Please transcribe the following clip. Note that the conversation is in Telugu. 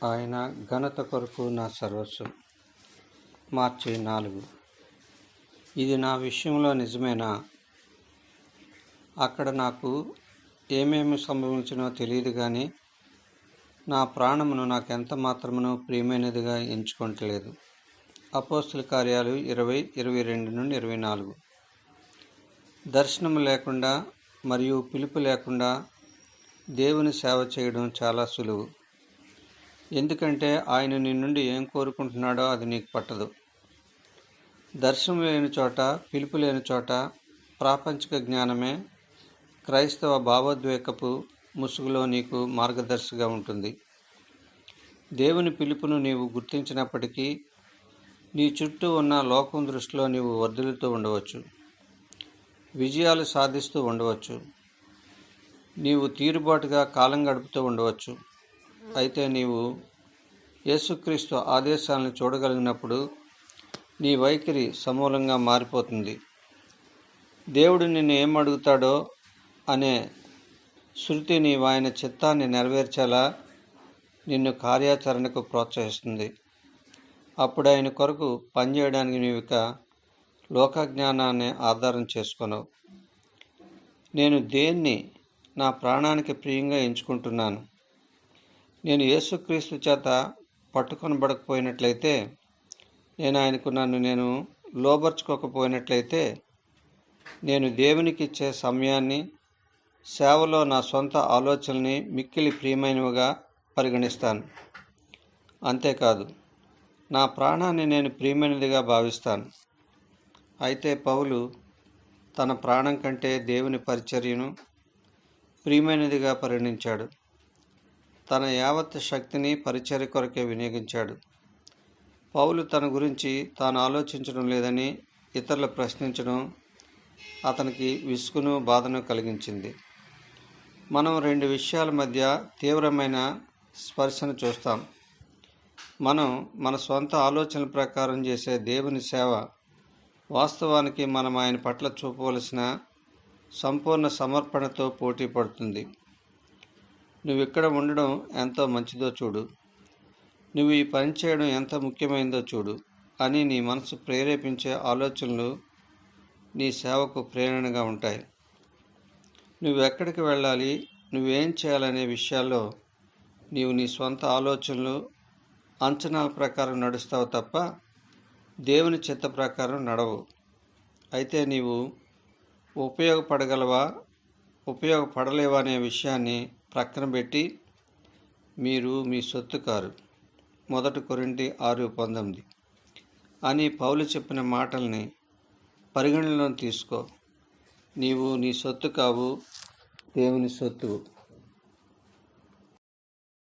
ఆయన ఘనత కొరకు నా సర్వస్వం. మార్చి 4. ఇది నా విషయంలో నిజమేనా? అక్కడ నాకు ఏమేమి సంభవించినో తెలియదు, కానీ నా ప్రాణమును నాకెంత మాత్రమును ప్రియమైనదిగా ఎంచుకోవట్లేదు. అపోస్తుల కార్యాలు 20:22-24. దర్శనము లేకుండా మరియు పిలుపు లేకుండా దేవుని సేవ చేయడం చాలా సులువు. ఎందుకంటే ఆయన నీ నుండి ఏం కోరుకుంటున్నాడో అది నీకు పట్టదు. దర్శనం లేని చోట, పిలుపు లేని చోట ప్రాపంచిక జ్ఞానమే క్రైస్తవ భావోద్వేగపు ముసుగులో నీకు మార్గదర్శిగా ఉంటుంది. దేవుని పిలుపును నీవు గుర్తించినప్పటికీ నీ చుట్టూ ఉన్న లోకం దృష్టిలో నీవు వర్ధిల్లుతూ ఉండవచ్చు, విజయాలు సాధిస్తూ ఉండవచ్చు, నీవు తీరుబాటుగా కాలం గడుపుతూ ఉండవచ్చు. అయితే నీవు యేసుక్రీస్తు ఆదేశాలను చూడగలిగినప్పుడు నీ వైఖరి సమూలంగా మారిపోతుంది. దేవుడు నిన్ను ఏం అడుగుతాడో అనే శృతి నీవు ఆయన చిత్తాన్ని నెరవేర్చేలా నిన్ను కార్యాచరణకు ప్రోత్సహిస్తుంది. అప్పుడు ఆయన కొరకు పనిచేయడానికి నీవిక లోకజ్ఞానాన్ని ఆధారం చేసుకొనవు. నేను దేన్ని నా ప్రాణానికి ప్రియంగా ఎంచుకుంటున్నాను? నేను యేసుక్రీస్తు చేత పట్టుకొనబడకపోయినట్లయితే, నన్ను నేను లోబర్చుకోకపోయినట్లయితే, నేను దేవునికి ఇచ్చే సమయాన్ని, సేవలో నా సొంత ఆలోచనల్ని మిక్కిలి ప్రియమైనవిగా పరిగణిస్తాను. అంతేకాదు, నా ప్రాణాన్ని నేను ప్రియమైనదిగా భావిస్తాను. అయితే పౌలు తన ప్రాణం కంటే దేవుని పరిచర్యను ప్రియమైనదిగా పరిగణించాడు. తన యావత్ శక్తిని పరిచర్య కొరకే వినియోగించాడు. పౌలు తన గురించి తాను ఆలోచించడం లేదని ఇతరులు ప్రశ్నించడం అతనికి విసుగును, బాధను కలిగించింది. మనం రెండు విషయాల మధ్య తీవ్రమైన స్పర్శను చూస్తాం. మనం మన సొంత ఆలోచనల ప్రకారం చేసే దేవుని సేవ వాస్తవానికి మనం ఆయన పట్ల చూపవలసిన సంపూర్ణ సమర్పణతో పోటీ పడుతుంది. నువ్వు ఇక్కడ ఉండడం ఎంతో మంచిదో చూడు, నువ్వు ఈ పని చేయడం ఎంత ముఖ్యమైనదో చూడు అని నీ మనసు ప్రేరేపించే ఆలోచనలు నీ సేవకు ప్రేరణగా ఉంటాయి. నువ్వెక్కడికి వెళ్ళాలి, నువ్వేం చేయాలనే విషయాల్లో నీవు నీ సొంత ఆలోచనలు, అంచనాల ప్రకారం నడుస్తావు తప్ప దేవుని చిత్త ప్రకారం నడవు. అయితే నీవు ఉపయోగపడలేవా అనే విషయాన్ని ప్రక్కన పెట్టి, మీరు మీ సొత్తు కారు, 1 కొరింథీ 6:19 అని పౌలు చెప్పిన మాటల్ని పరిగణనలో తీసుకో. నీవు నీ సొత్తు కావు, దేవుని సొత్తు.